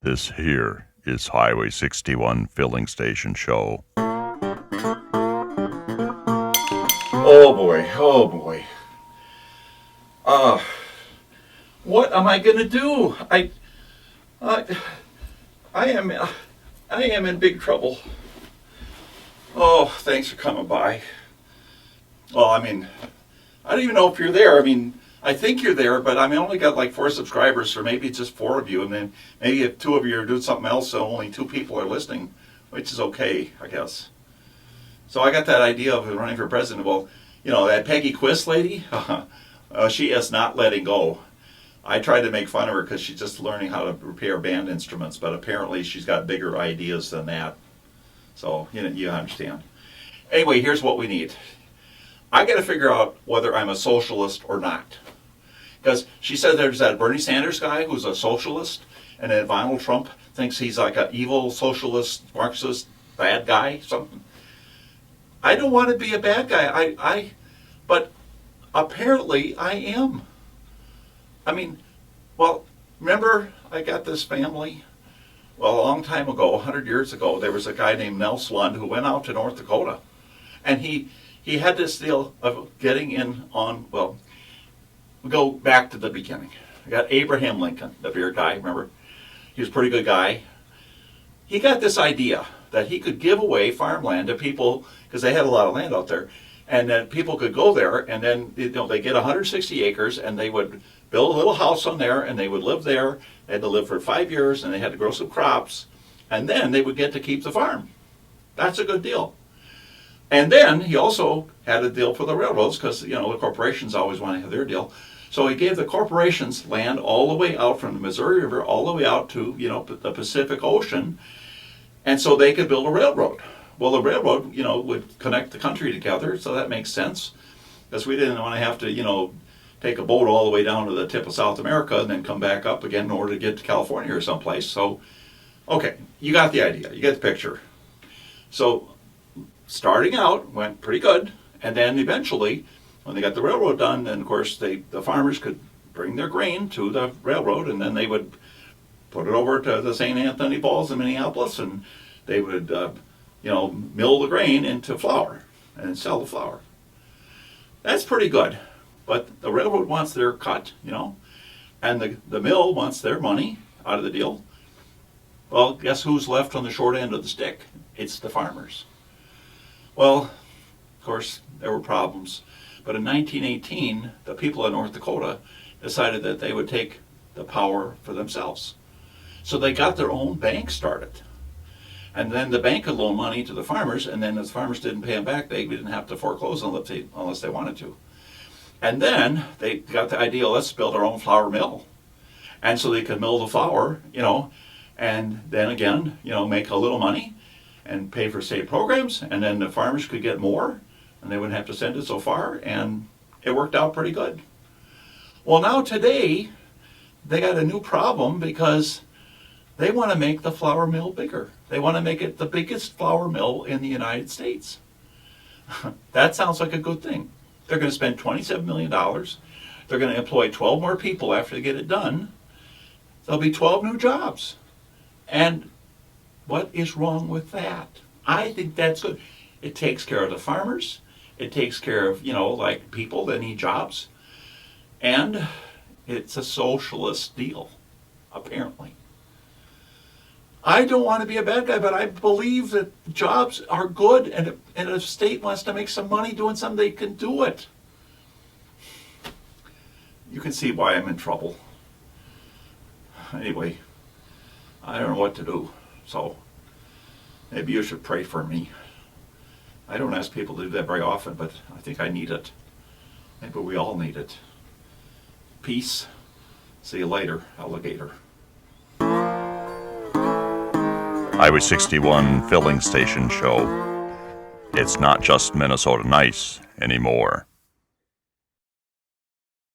This here is Highway 61 Filling Station Show. Oh boy, oh boy. What am I gonna do? I, I am, I am in big trouble. Oh, thanks for coming by. Well, I don't even know if you're there. I think you're there, but I only got like 4 subscribers, or maybe it's just 4 of you, and then maybe if 2 of you are doing something else, so only 2 people are listening, which is okay, I guess. So I got that idea of running for president. Well, that Peggy Quist lady, she is not letting go. I tried to make fun of her because she's just learning how to repair band instruments, but apparently she's got bigger ideas than that. So, you understand. Anyway, here's what we need. I got to figure out whether I'm a socialist or not. Because she said there's that Bernie Sanders guy who's a socialist, and then Donald Trump thinks he's like an evil socialist, Marxist, bad guy, something. I don't want to be a bad guy. But apparently I am. Remember I got this family? Well, a long time ago, 100 years ago, there was a guy named Nelson Lund who went out to North Dakota. And he had this deal of getting in on, well, we go back to the beginning. I got Abraham Lincoln, the beer guy, remember? He was a pretty good guy. He got this idea that he could give away farmland to people, because they had a lot of land out there, and then people could go there, and then they get 160 acres, and they would build a little house on there, and they would live there. They had to live for 5 years, and they had to grow some crops, and then they would get to keep the farm. That's a good deal. And then he also had a deal for the railroads, because the corporations always want to have their deal. So he gave the corporations land all the way out from the Missouri River all the way out to the Pacific Ocean, and so they could build a railroad. Well, the railroad would connect the country together, so that makes sense, because we didn't want to have to take a boat all the way down to the tip of South America and then come back up again in order to get to California or someplace. So, okay, you got the idea, you get the picture. So starting out went pretty good, and then eventually, when they got the railroad done, then of course the farmers could bring their grain to the railroad, and then they would put it over to the St. Anthony Falls in Minneapolis, and they would mill the grain into flour and sell the flour. That's pretty good, but the railroad wants their cut, and the mill wants their money out of the deal. Well, guess who's left on the short end of the stick? It's the farmers. Well, of course, there were problems. But in 1918, the people of North Dakota decided that they would take the power for themselves. So they got their own bank started. And then the bank could loan money to the farmers, and then if the farmers didn't pay them back, they didn't have to foreclose unless they wanted to. And then they got the idea, let's build our own flour mill. And so they could mill the flour, and then again, make a little money and pay for state programs, and then the farmers could get more, and they wouldn't have to send it so far, and it worked out pretty good. Well, now today, they got a new problem because they want to make the flour mill bigger. They want to make it the biggest flour mill in the United States. That sounds like a good thing. They're going to spend $27 million. They're going to employ 12 more people after they get it done. There'll be 12 new jobs. And what is wrong with that? I think that's good. It takes care of the farmers. It takes care of, people that need jobs. And it's a socialist deal, apparently. I don't want to be a bad guy, but I believe that jobs are good, and if a state wants to make some money doing something, they can do it. You can see why I'm in trouble. Anyway, I don't know what to do, so maybe you should pray for me. I don't ask people to do that very often, but I think I need it. Maybe we all need it. Peace. See you later, alligator. Highway 61 Filling Station Show. It's not just Minnesota nice anymore.